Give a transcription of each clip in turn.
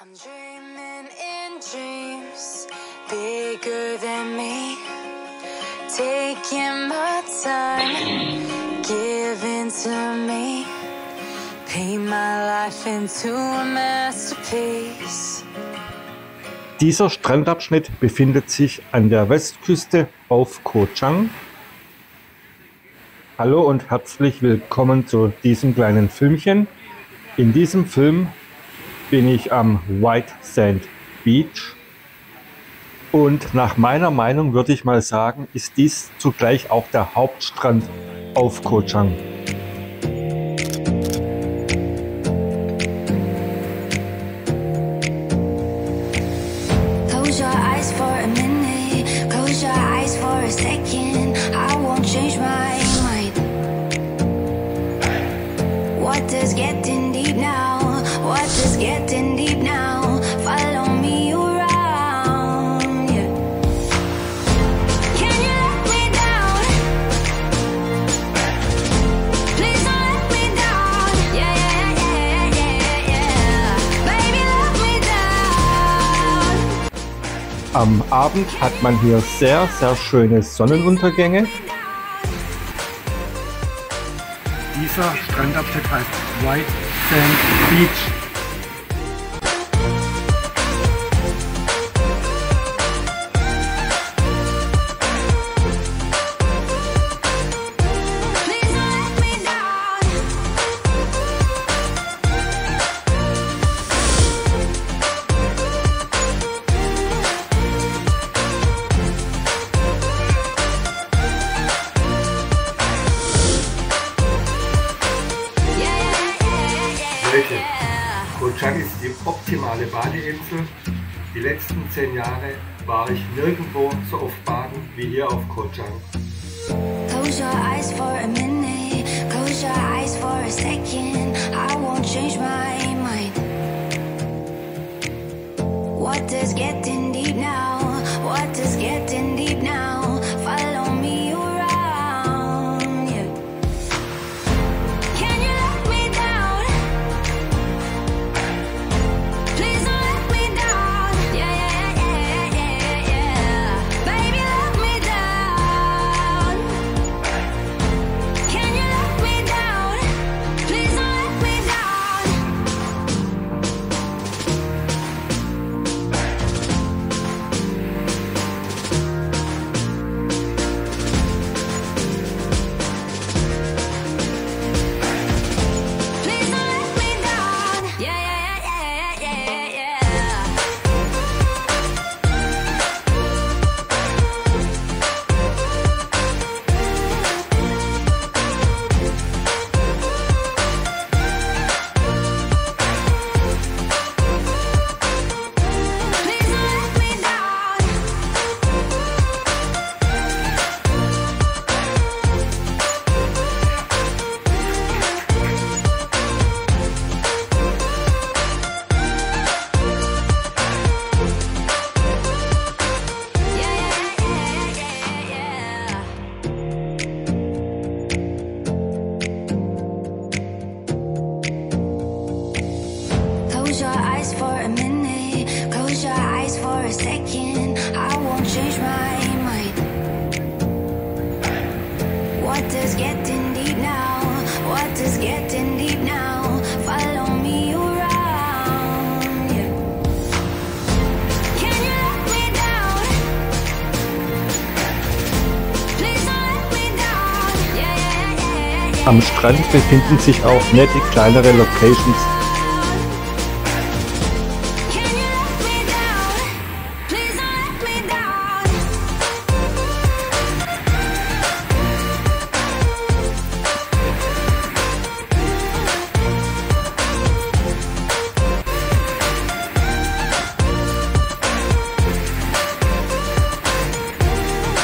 I'm dreaming in dreams bigger than me, taking my time, giving to me, paint my life into a masterpiece. Dieser Strandabschnitt befindet sich an der Westküste auf Koh Chang. Hallo und herzlich willkommen zu diesem kleinen Filmchen. In diesem Film bin ich am White Sand Beach und nach meiner Meinung würde ich mal sagen, ist dies zugleich auch der Hauptstrand auf Koh Chang. Close your eyes for a minute, close your eyes for a second, I won't change my mind. What does getting deep now? What is getting deep now? Follow me around, yeah. Can you let me down? Please don't let me down. Yeah, yeah, yeah, yeah, yeah. Baby, let me down. Am Abend hat man hier sehr, sehr schöne Sonnenuntergänge. Dieser Strandabschnitt heißt White Sand Beach. Leute, Koh Chang ist die optimale Badeinsel. Die letzten 10 Jahre war ich nirgendwo so oft baden wie hier auf Koh Chang. Close your eyes for a minute, close your eyes for a second, I won't change my mind. What does getting deep now? What does getting deep now? Follow me around, yeah. Can you let me down? Please don't let me down. Yeah, yeah, yeah, yeah, yeah. Baby, let me down. Can you let me down? Please don't let me Please don't let me down. Yeah, yeah, yeah, yeah, yeah, yeah. Please don't let me down. Yeah, yeah, yeah, yeah, yeah. Close your eyes for a minute, close your eyes for a second, I won't change my mind. What does getting deep now? What does getting deep now? Follow me around, yeah. Can you let me down? Please don't let me down. Yeah, yeah, yeah, yeah. Am Strand befinden sich auch nette kleinere Locations. Can you let me down? Please don't let me down.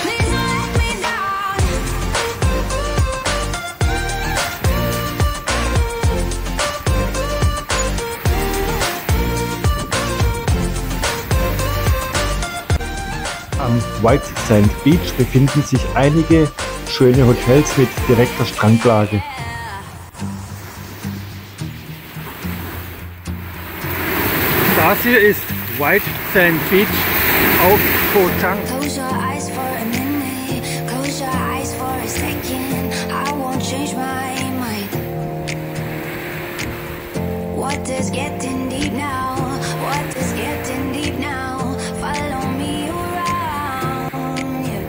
Please don't let me down. Am White Sand Beach befinden sich einige schöne Hotels mit direkter Strandlage. Das hier ist White Sand Beach auf Koh Chang. Close your eyes for a minute, close your eyes for a second. I won't change my mind. What is getting deep now? What is getting deep now? Follow me around. Yeah.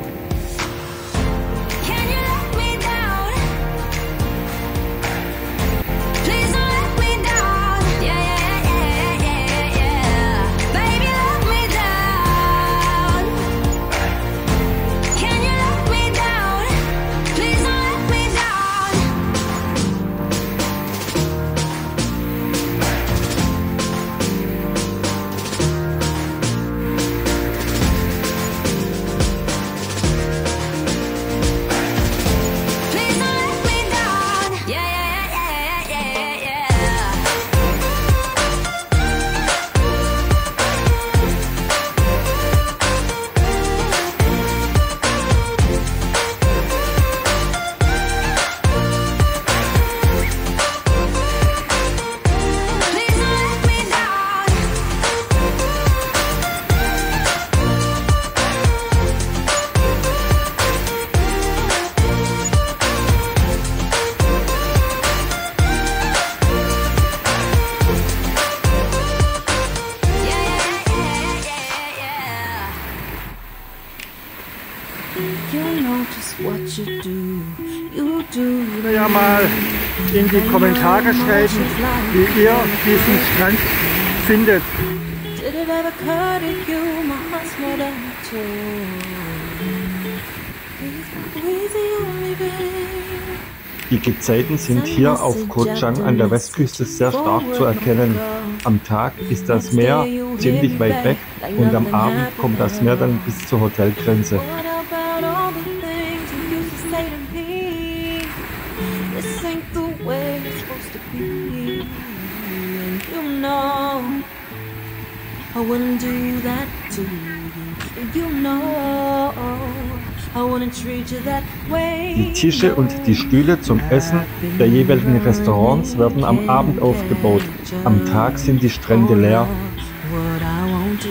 Can you let me down? Please don't let me down. Yeah, yeah, yeah, yeah, yeah. Baby, let me down. Can you let me down? Please don't let me down. Please don't let me down. Yeah, yeah, yeah, yeah, yeah, yeah. Please don't let me down. Yeah, yeah, yeah, yeah, yeah. You know just what you do. You do. Ja, mal in die Kommentare schreiben, wie ihr diesen Strand findet. Did it ever occur to you? My heart's not out to. Please, the only babe. Die Gezeiten sind hier auf Koh Chang an der Westküste sehr stark zu erkennen. Am Tag ist das Meer ziemlich weit weg und am Abend kommt das Meer dann bis zur Hotelgrenze. What about all the things you used to say to me? This ain't the way it's supposed to be. And you know I wouldn't do that to you. You know I wouldn't treat you that way. Die Tische und die Stühle zum Essen der jeweiligen Restaurants werden am Abend aufgebaut. Am Tag sind die Strände leer. What I won't do.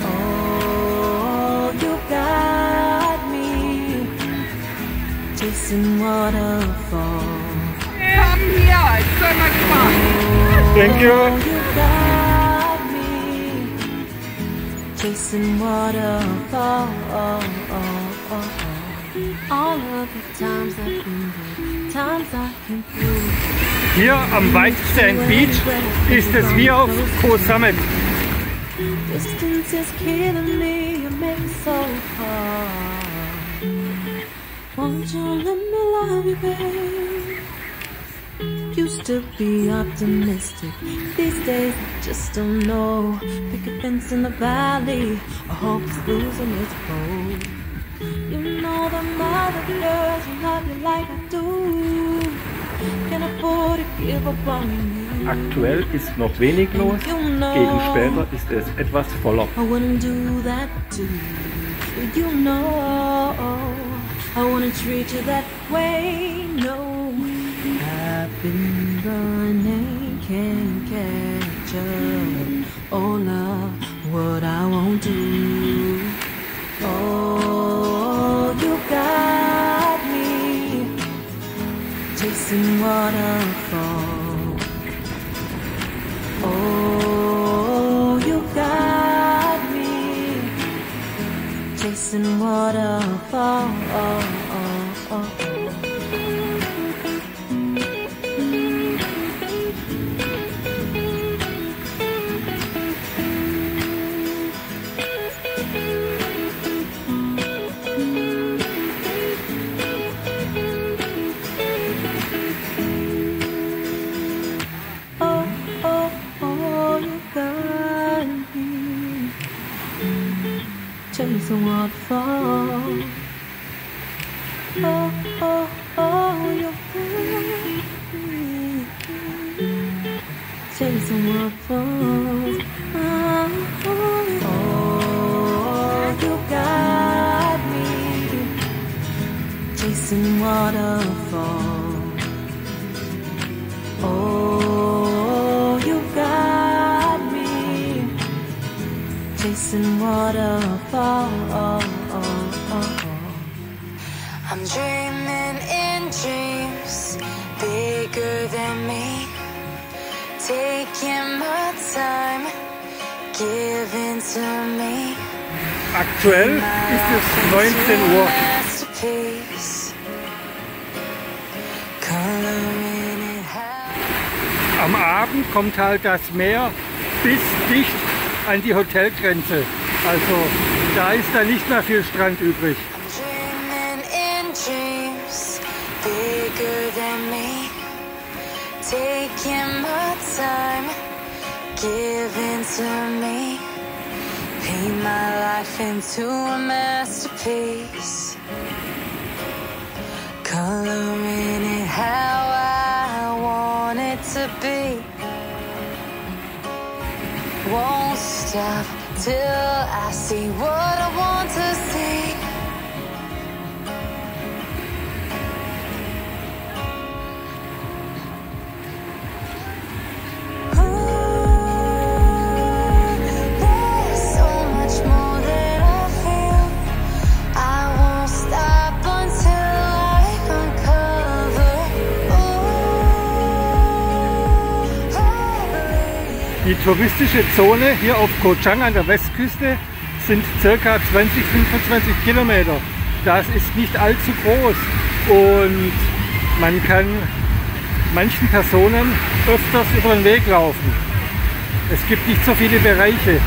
Oh, you got me chasing waterfalls. Thank you. You got me chasing waterfalls. All of the times I've been good, times I can prove. Hier am White Sand Beach ist es wie auf Koh Summit. Distance is killing me, you make it so hard. Won't you let me love you, babe? Used to be optimistic, these days I just don't know. Pick a fence in the valley, I hope it's losing its hold. You know the mother girls who love you like I do. Can't afford to give up on you. Aktuell ist noch wenig los, gegen später ist es etwas voller. I wouldn't do that to you. You know I wouldn't treat you that way. No, I've been running, can't catch up. Oh love, what I won't do. Oh, you got me chasing waterfalls. Oh, you got me chasing waterfalls. Chasing waterfall. Oh, oh, oh, you got me. Chasing waterfalls. Oh, oh, you got me. Chasing waterfalls. Oh, you got chasing waterfalls. I'm dreaming in dreams bigger than me, taking my time, giving to me. Aktuell ist es 19 Uhr. Masterpiece. Coloring it how Am Abend kommt halt das Meer bis dicht an die Hotelgrenze. Also da ist dann nicht mehr viel Strand übrig. I'm dreaming in dreams bigger than me, taking my time, giving to me. Paint my life into a masterpiece, coloring it how I want it to be. Won't stop till I see what I want to see. Die touristische Zone hier auf Koh Chang an der Westküste sind ca. 20–25 Kilometer. Das ist nicht allzu groß und man kann manchen Personen öfters über den Weg laufen. Es gibt nicht so viele Bereiche.